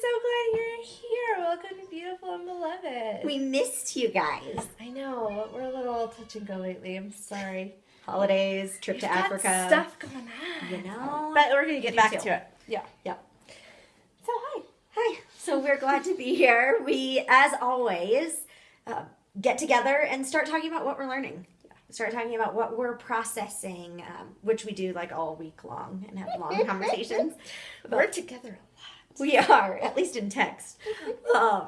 so glad you're here. Welcome to Beautiful and Beloved. We missed you guys. I know. We're a little touch and go lately. I'm sorry. Holidays, trip to Africa. Got stuff going on. You know. But we're going to get back to it. Yeah. So, hi. Hi. So we're glad to be here. We, as always, get together and start talking about what we're learning. Start talking about what we're processing, which we do like all week long and have long conversations. We're together a lot. We are, at least in text,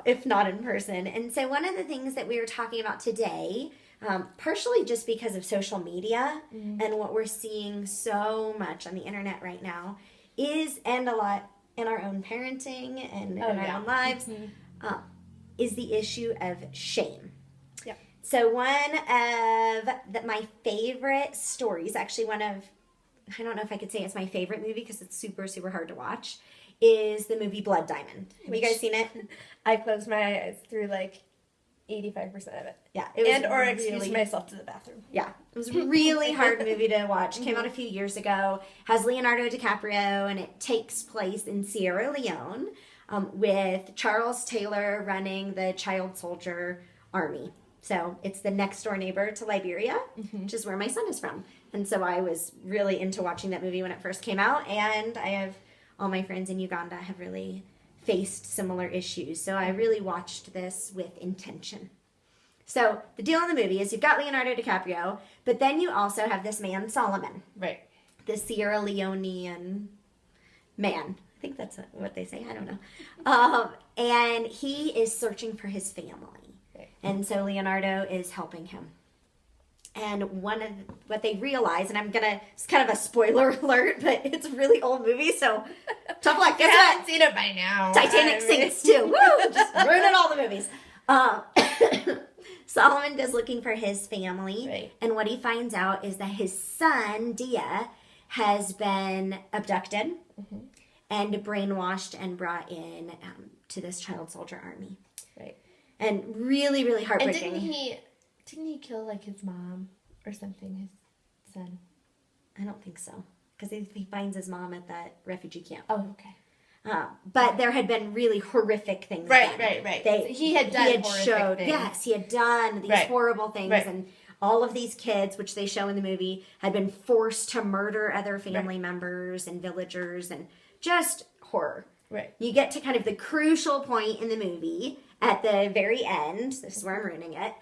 if not in person. And so one of the things that we were talking about today, partially just because of social media and what we're seeing so much on the internet right now, and a lot in our own parenting and in our own lives, is the issue of shame. So one of my favorite stories, actually I don't know if I could say it's my favorite movie because it's super, super hard to watch, is the movie Blood Diamond. Have you guys seen it? I closed my eyes through like 85% of it. Yeah. Or excused myself to the bathroom. Yeah. It was a really hard movie to watch. Came out a few years ago. Has Leonardo DiCaprio, and it takes place in Sierra Leone with Charles Taylor running the child soldier army. So it's the next door neighbor to Liberia, which is where my son is from. And so I was really into watching that movie when it first came out. And I have all my friends in Uganda have really faced similar issues. So I really watched this with intention. So the deal in the movie is you've got Leonardo DiCaprio, but then you also have this man, Solomon. Right. The Sierra Leonean man. I think that's what they say. I don't know. And he is searching for his family. And so Leonardo is helping him. And what they realize, and it's kind of a spoiler alert, but it's a really old movie, so tough luck. I haven't seen it by now. Titanic sinks too. Woo! Just ruining all the movies. Solomon goes looking for his family, right. And what he finds out is that his son, Dia, has been abducted and brainwashed and brought in to this child soldier army. Right. And really, really heartbreaking. And didn't he kill like his mom or something, his son? I don't think so. Because he finds his mom at that refugee camp. Oh, okay. But there had been really horrific things. Right. He had showed things. Yes, he had done these horrible things. Right. And all of these kids, which they show in the movie, had been forced to murder other family members and villagers, and just horror. Right. You get to kind of the crucial point in the movie at the very end. This is where I'm ruining it.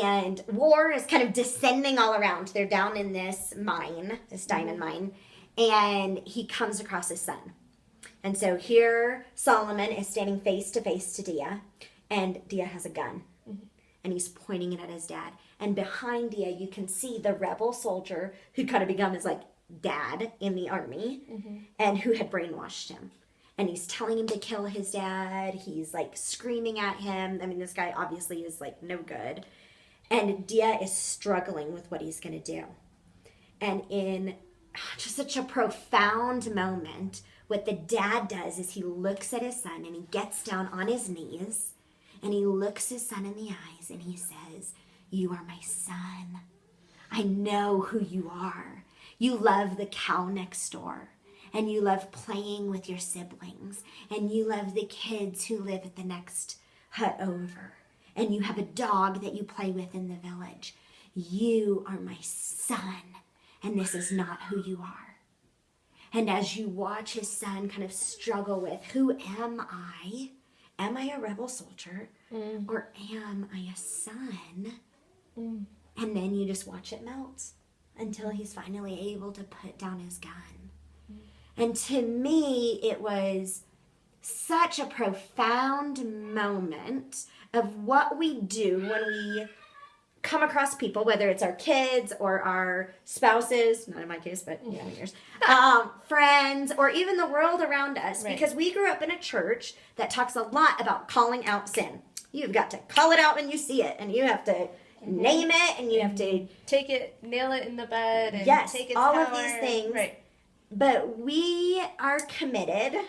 And war is kind of descending all around. They're down in this mine, this diamond mine. And he comes across his son. And so here Solomon is standing face to face to Dia. And Dia has a gun. And he's pointing it at his dad. And behind Dia, you can see the rebel soldier who kind of become his like dad in the army. And who had brainwashed him. And he's telling him to kill his dad. He's like screaming at him. I mean, this guy obviously is like no good. And Dia is struggling with what he's going to do. And in just such a profound moment, what the dad does is he looks at his son and he gets down on his knees and he looks his son in the eyes and he says, "You are my son. I know who you are. You love the cow next door. And you love playing with your siblings. And you love the kids who live at the next hut over. And you have a dog that you play with in the village. You are my son. And this is not who you are." And as you watch his son kind of struggle with, who am I? Am I a rebel soldier? Or am I a son? And then you just watch it melt until he's finally able to put down his gun. And to me, it was such a profound moment of what we do when we come across people, whether it's our kids or our spouses, not in my case, but yeah, yours, friends, or even the world around us. Right. Because we grew up in a church that talks a lot about calling out sin. You've got to call it out when you see it, and you have to name it, and you have to take it, nail it in the bud, and take its all power. of these things. Right. But we are committed,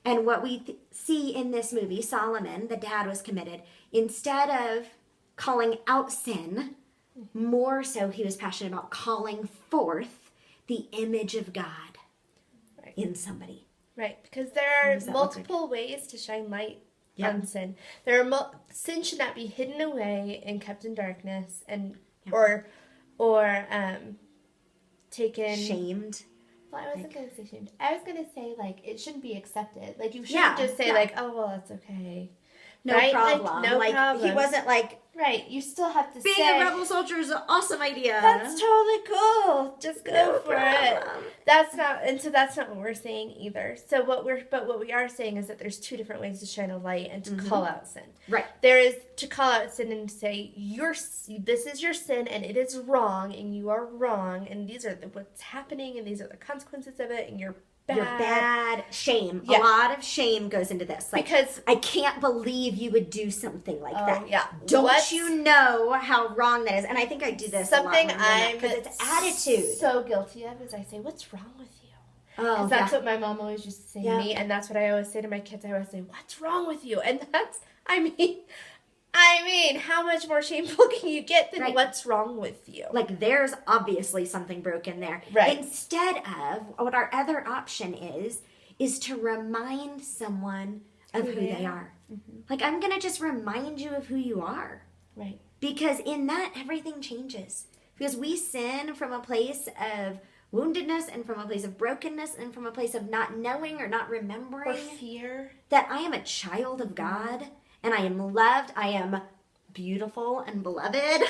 and what we see in this movie, Solomon, the dad, was committed. Instead of calling out sin, more so he was passionate about calling forth the image of God in somebody. Right, because there What are does that look like? multiple ways to shine light Yeah. on sin. There are sin should not be hidden away and kept in darkness, and Yeah. or taken. Shamed. Well, I wasn't gonna say shamed. I was gonna say like it shouldn't be accepted. Like you Yeah, shouldn't just say yeah. like, oh well, that's okay. No Right? problem. Like, no He problem. wasn't like, Right, you still have to being say a rebel soldier is an awesome idea. that's totally cool. Just go No for it. problem. That's not what we're saying either. So what we are saying is that there's two different ways to shine a light and to call out sin. Right. There is to call out sin and say this is your sin and it is wrong and you are wrong and these are what's happening and these are the consequences of it and you're bad. You're bad. Shame. Yeah. A lot of shame goes into this. Like, Because I can't believe you would do something like that. yeah. Don't What's you know how wrong that is? And I think I do this something a lot I'm because it's attitude. so guilty of is I say, what's wrong with you? Oh, Because that's what my mom always used to say Yeah. to me, and that's what I always say to my kids. I always say, "What's wrong with you?" And that's, I mean, how much more shameful can you get than Right. what's wrong with you? Like, there's obviously something broken there. Right. Instead of what our other option is to remind someone of who they are. Mm-hmm. Like, I'm gonna just remind you of who you are. Right. Because in that, everything changes. Because we sin from a place of woundedness and from a place of brokenness and from a place of not knowing or not Or remembering fear. that I am a child of God and I am loved, I am beautiful and beloved.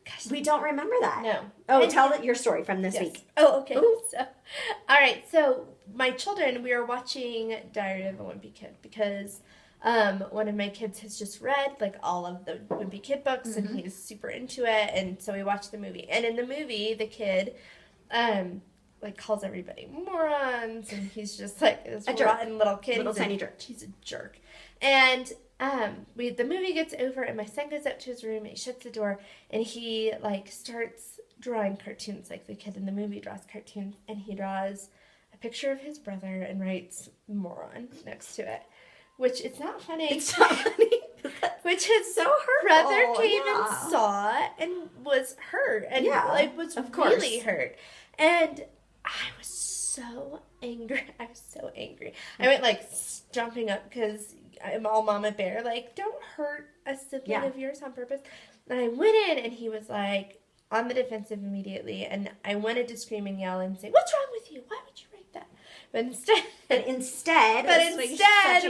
Gosh, We don't remember that. no. Oh, And- tell your story from this Yes. week. Oh, okay. Ooh. So, all right. So my children, we are watching Diary of a Wimpy Kid because one of my kids has just read like all of the Wimpy Kid books Mm-hmm. and he's super into it, and so we watched the movie. And in the movie, the kid, like calls everybody morons, and he's just like this A jerk. rotten little kid, Little He's a- tiny jerk. He's a jerk, and. The movie gets over and my son goes up to his room and he shuts the door and he like starts drawing cartoons like the kid in the movie draws cartoons, and he draws a picture of his brother and writes moron next to it, which it's not funny. It's not funny. Which his So hurtful. brother came Yeah. and saw it and was hurt and Yeah, like was of course. really hurt, and I was so angry. I was so angry. I went like jumping up because I'm all mama bear. Like, don't hurt a sibling Yeah. of yours on purpose. And I went in and he was like on the defensive immediately, and I wanted to scream and yell and say, "What's wrong with you? Why would you write that?" But instead,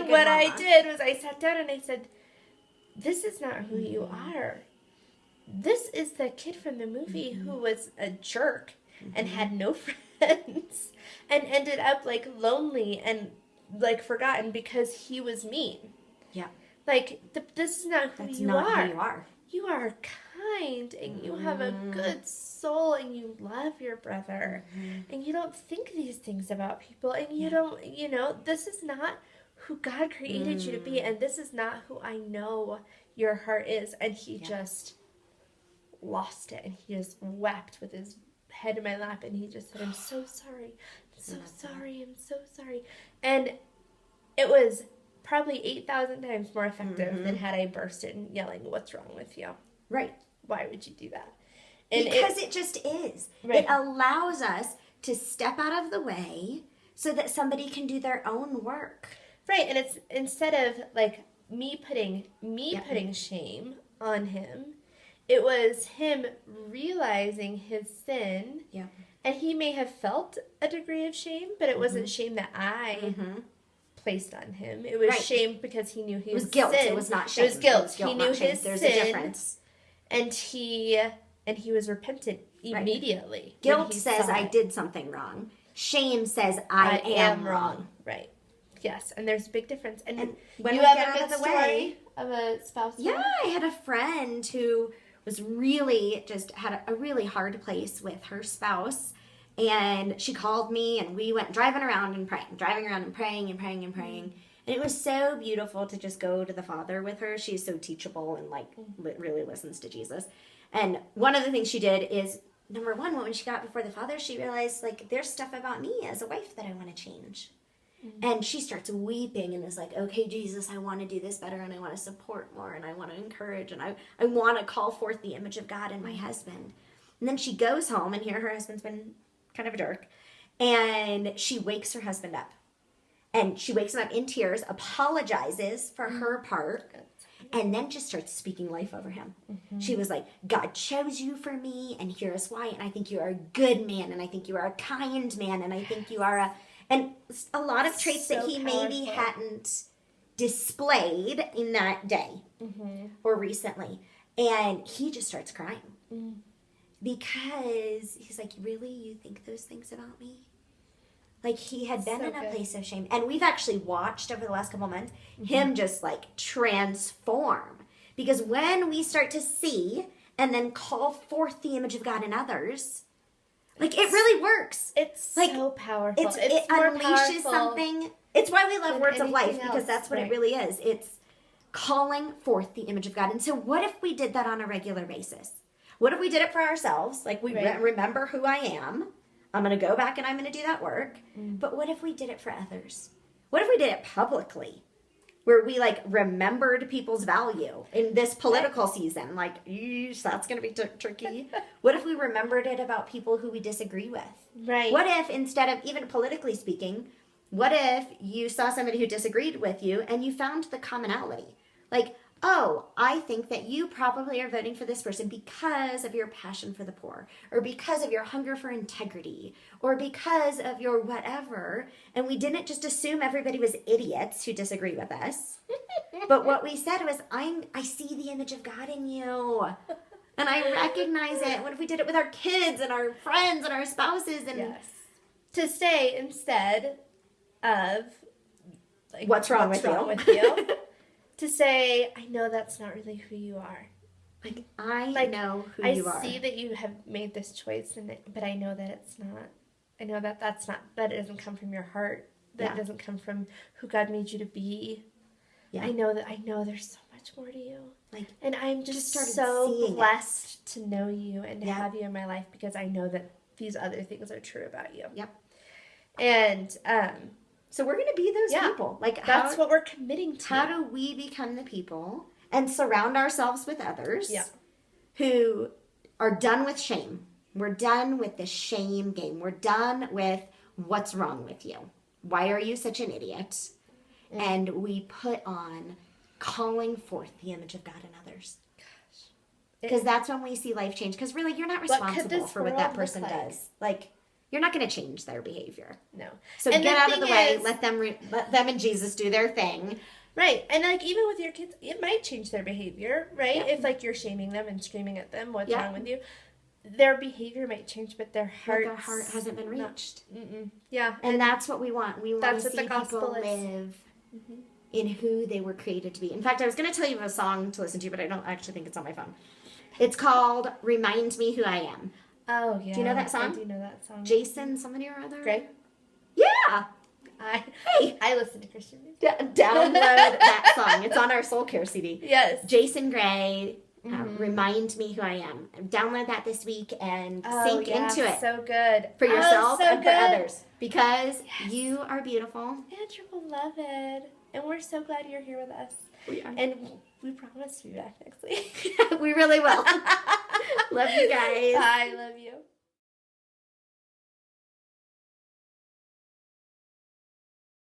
what I did was I sat down and I said, "This is not who you are. This is the kid from the movie who was a jerk and had no friends and ended up like lonely and like forgotten because he was mean. Yeah. Like this is not who That's you not are. who you are. You are kind and you have a good soul and you love your brother and you don't think these things about people and you don't, this is not who God created you to be, and this is not who I know your heart is." And he just lost it, and he just wept with his head in my lap, and he just said, "I'm so sorry. I'm so sorry. I'm so sorry." And it was probably 8,000 times more effective than had I burst in yelling, "What's wrong with you? Right. Why would you do that?" And Because it just is. Right. It allows us to step out of the way so that somebody can do their own work. right, and it's instead of like me putting shame on him, it was him realizing his sin. Yeah. And he may have felt a degree of shame, but it wasn't shame that I placed on him. It was Right. shame because he knew It his was guilt. sin. It was not shame. It was guilt. He not knew shame. his There's sin, a difference. and he was repentant immediately. when Guilt he says saw I it. did something wrong. Shame says I am wrong. Right. Yes, and there's a big difference. And when you we have get a out good of the story way- of a spouse. Yeah, I had a friend who was really just had a really hard place with her spouse. And she called me and we went driving around and praying And it was so beautiful to just go to the Father with her. She's so teachable and like really listens to Jesus. And one of the things she did is, number one, when she got before the Father, she realized like there's stuff about me as a wife that I want to change. And she starts weeping and is like, "Okay, Jesus, I want to do this better and I want to support more and I want to encourage and I want to call forth the image of God in my husband." And then she goes home and here her husband's been kind of a jerk. And she wakes her husband up. And she wakes him up in tears, apologizes for her part, and then just starts speaking life over him. She was like, God chose you for me, and here's why. And I think you are a good man, and I think you are a kind man, and I think you are and a lot of traits that he maybe hadn't displayed in that day or recently. And he just starts crying because he's like, really, you think those things about me? Like, he had been in a place of shame. And we've actually watched over the last couple months him just, like, transform. Because when we start to see and then call forth the image of God in others, like, it really works. It's like, so powerful. It unleashes something. It's why we love Words of Life, because that's what it really is. It's calling forth the image of God. And so what if we did that on a regular basis? What if we did it for ourselves? Like, we remember who I am. I'm going to go back and I'm going to do that work. But what if we did it for others? What if we did it publicly? Where we, like, remembered people's value in this political season. Like, eesh, that's going to be tricky. What if we remembered it about people who we disagree with? Right. What if, instead of even politically speaking, what if you saw somebody who disagreed with you and you found the commonality? Like, oh, I think that you probably are voting for this person because of your passion for the poor, or because of your hunger for integrity, or because of your whatever. And we didn't just assume everybody was idiots who disagree with us. But what we said was, I see the image of God in you. And I recognize it. What if we did it with our kids and our friends and our spouses? And to say, instead of, like, what's wrong with you? To say, I know that's not really who you are. Like, I know who you are. I see that you have made this choice, but I know that it's not. I know that that it doesn't come from your heart. That it doesn't come from who God made you to be. Yeah. I know there's so much more to you. Like, and I'm just so blessed to know you and to have you in my life, because I know that these other things are true about you. Yep. And so we're going to be those people. Like, that's what we're committing to. How do we become the people and surround ourselves with others who are done with shame? We're done with the shame game. We're done with what's wrong with you. Why are you such an idiot? And we put on calling forth the image of God in others. Because that's when we see life change. Because really, you're not responsible for what that person does. Like, you're not going to change their behavior. No. So get out of the way. Let them and Jesus do their thing. Right. And, like, even with your kids, it might change their behavior, right? Yeah. If, like, you're shaming them and screaming at them, what's wrong with you? Their behavior might change, but their heart hasn't been reached. Yeah. And that's what we want. We want to see people live in who they were created to be. In fact, I was going to tell you a song to listen to, but I don't actually think it's on my phone. It's called Remind Me Who I Am. Oh, yeah. Do you know that song? I do know that song. Jason somebody or other? Gray? Yeah! I listen to Christian music. Download that song. It's on our Soul Care CD. Yes. Jason Gray, Remind Me Who I Am. Download that this week and sink into it. So good. For yourself and for others. Because you are beautiful. And you're beloved. And we're so glad you're here with us. We are. And we promise to be back next week. We really will. Love you guys. I love you.